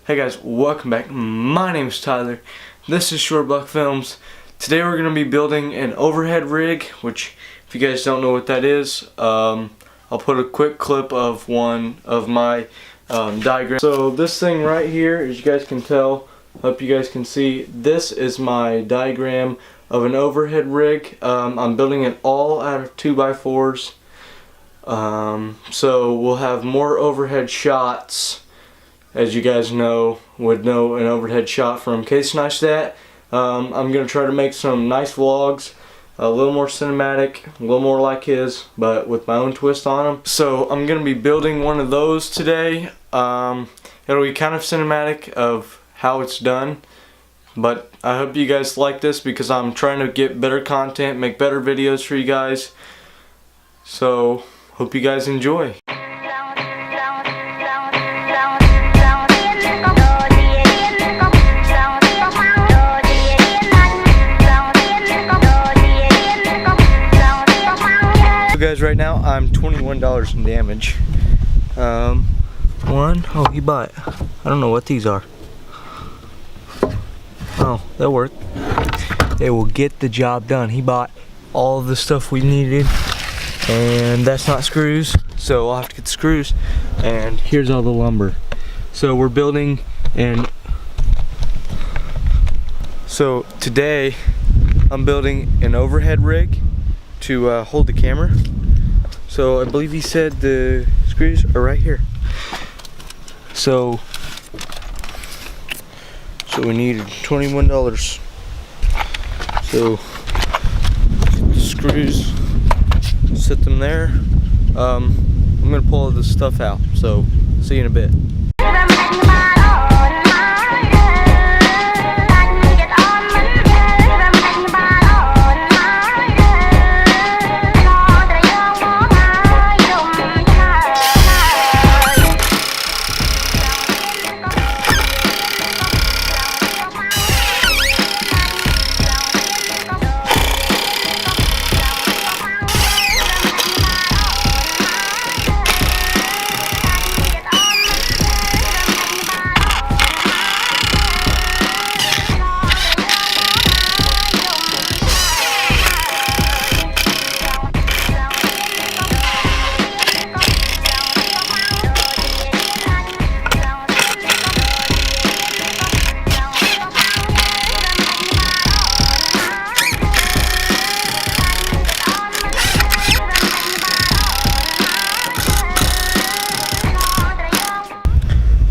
Hey guys, welcome back. My name is Tyler. This is Short Buck Films. Today we're going to be building an overhead rig, which if you guys don't know what that is, I'll put a quick clip of one of my diagrams. So this thing right here, as you guys can tell, hope you guys can see, this is my diagram of an overhead rig. I'm building it all out of 2x4s. So we'll have more overhead shots. As you guys would know an overhead shot from Casey Neistat. I'm going to try to make some nice vlogs, a little more cinematic, a little more like his, but with my own twist on them. So I'm going to be building one of those today. It'll be kind of cinematic of how it's done, but I hope you guys like this because I'm trying to get better content, make better videos for you guys. So hope you guys enjoy. Guys, right now I'm $21 in damage. Oh, he bought. I don't know what these are. Oh, they'll work. They will get the job done. He bought all of the stuff we needed, and that's not screws, so I'll have to get the screws. And here's all the lumber. So we're building, and so today I'm building an overhead rig to hold the camera. So I believe he said the screws are right here. So we needed $21. So get the screws, set them there. I'm gonna pull all this stuff out. So see you in a bit.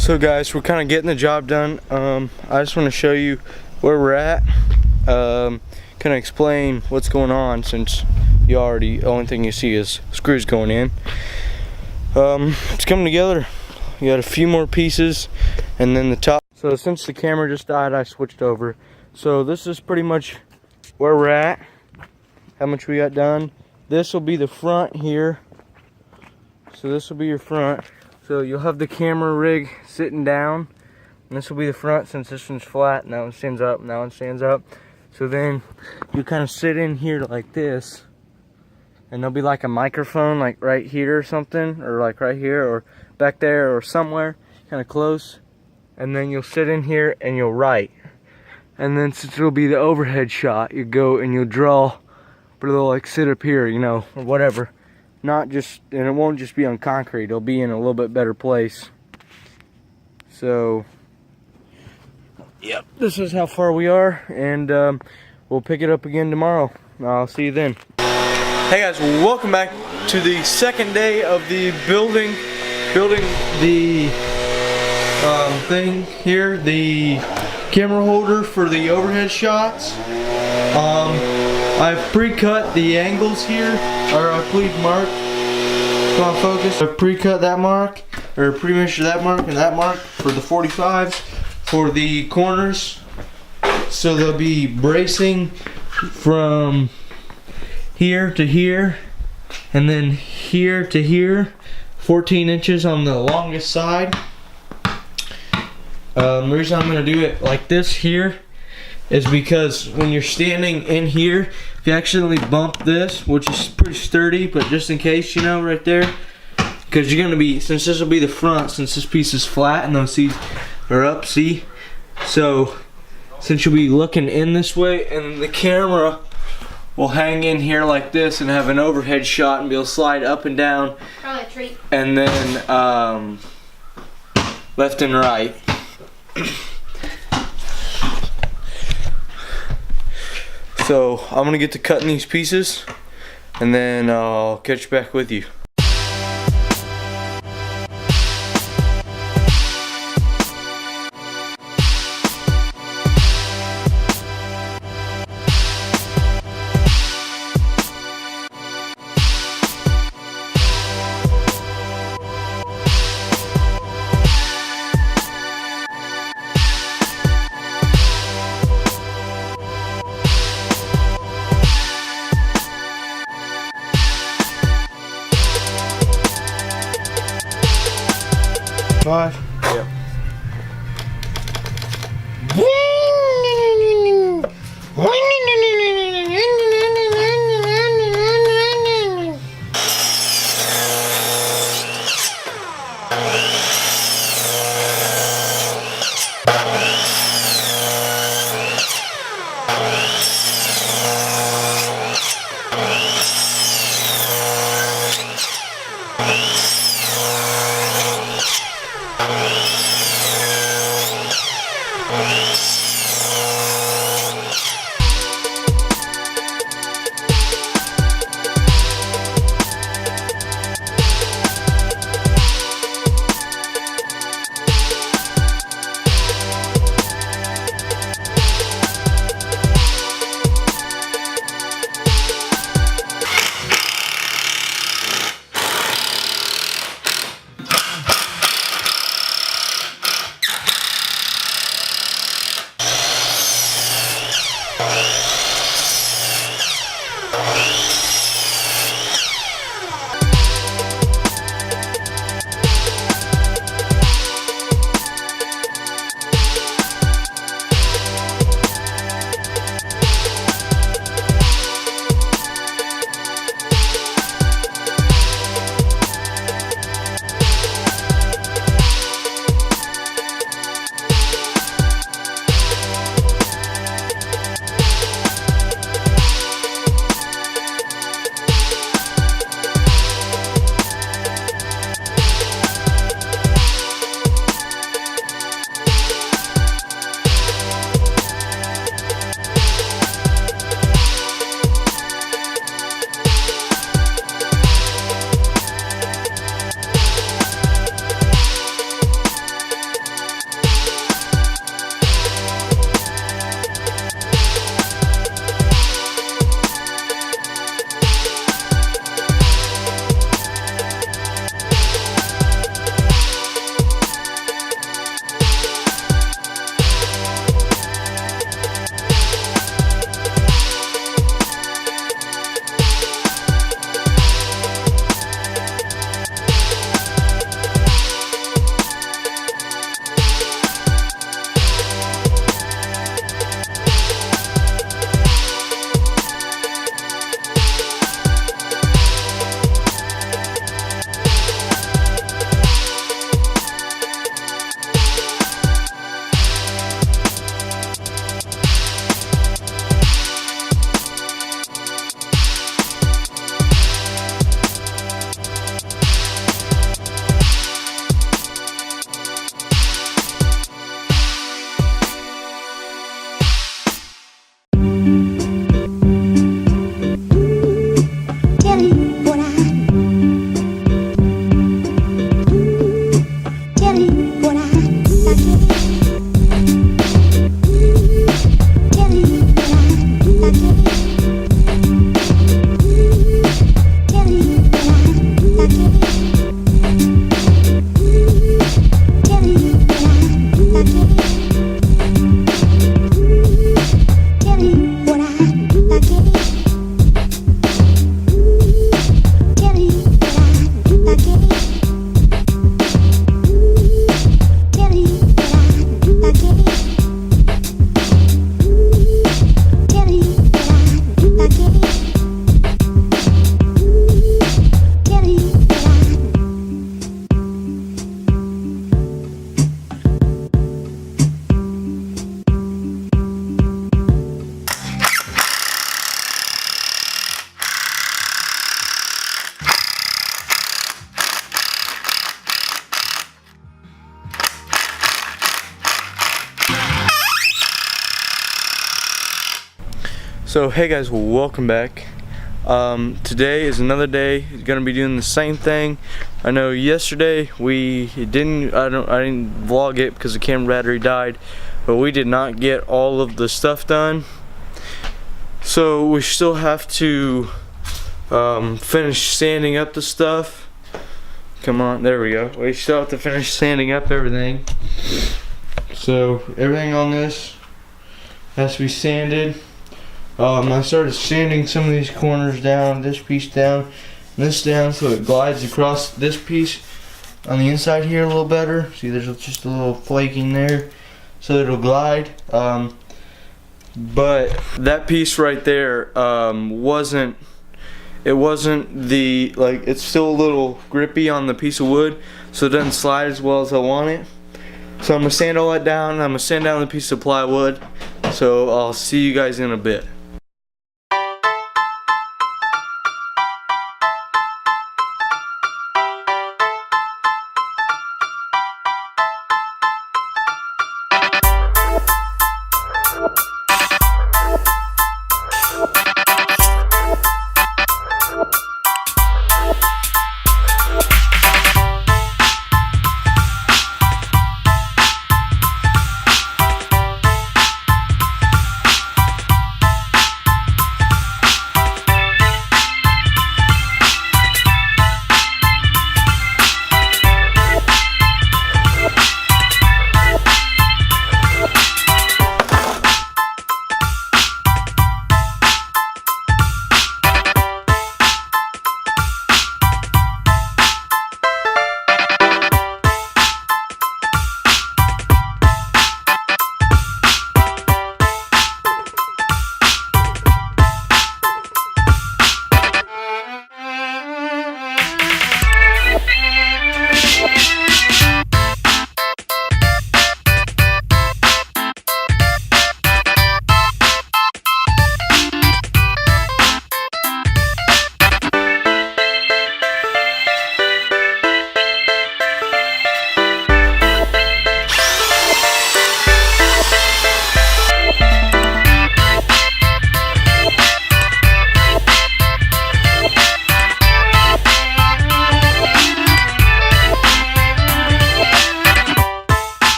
So guys, we're kind of getting the job done. I just want to show you where we're at. Kind of explain what's going on, since the only thing you see is screws going in. It's coming together. We got a few more pieces, and then the top. So since the camera just died, I switched over. So this is pretty much where we're at, how much we got done. This will be the front here. So this will be your front. So you'll have the camera rig sitting down, and this will be the front, since this one's flat and that one stands up and that one stands up. So then you kind of sit in here like this, and there'll be like a microphone like right here or something, or like right here or back there or somewhere kind of close, and then you'll sit in here and you'll write. And then since it'll be the overhead shot, you go and you'll draw, but it'll like sit up here, you know, or whatever. Not just, and it won't just be on concrete, it'll be in a little bit better place. So yep, this is how far we are, and we'll pick it up again tomorrow. I'll see you then. Hey guys, welcome back to the second day of the building the thing here, the camera holder for the overhead shots. I've pre-cut the angles here, or I believe mark. Come on, focus. I've pre-cut that mark, or pre-measured that mark and that mark for the 45s for the corners. So they'll be bracing from here to here, and then here to here, 14 inches on the longest side. The reason I'm going to do it like this here is because when you're standing in here, if you accidentally bump this, which is pretty sturdy, but just in case, you know, right there, because you're going to be, since this will be the front, since this piece is flat and or up, see? So since you'll be looking in this way, and the camera will hang in here like this and have an overhead shot and be able to slide up and down. Probably a treat. And then left and right. So I'm gonna get to cutting these pieces, and then I'll catch back with you. Five. Yep. So hey guys, welcome back. Today is another day. Gonna be doing the same thing. I know yesterday I didn't vlog it because the camera battery died, but we did not get all of the stuff done. So we still have to finish sanding up the stuff. Come on, there we go. We still have to finish sanding up everything. So everything on this has to be sanded. I started sanding some of these corners down, this piece down, and this down, so it glides across this piece on the inside here a little better. See, there's just a little flaking there, so it'll glide. But that piece right there wasn't the, like, it's still a little grippy on the piece of wood, so it doesn't slide as well as I want it. So I'm gonna sand all that down, and I'm gonna sand down the piece of plywood. So I'll see you guys in a bit.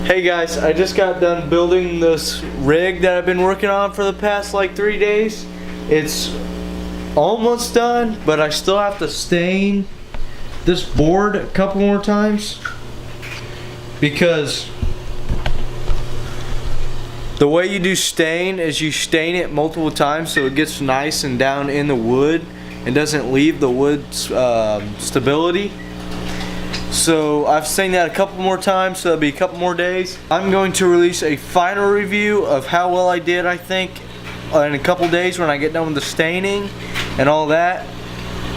Hey guys, I just got done building this rig that I've been working on for the past like 3 days. It's almost done, but I still have to stain this board a couple more times because the way you do stain is you stain it multiple times so it gets nice and down in the wood and doesn't leave the wood's stability. So I've stained that a couple more times, so that'll be a couple more days. I'm going to release a final review of how well I did, I think, in a couple days when I get done with the staining and all that.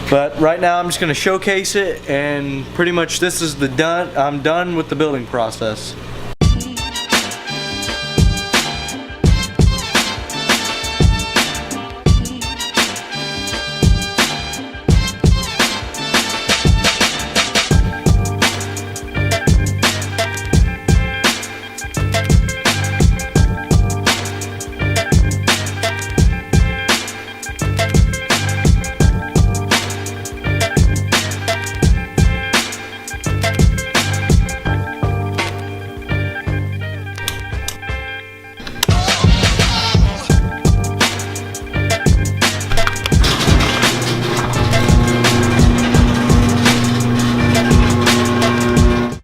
But right now I'm just going to showcase it, and pretty much this is I'm done with the building process.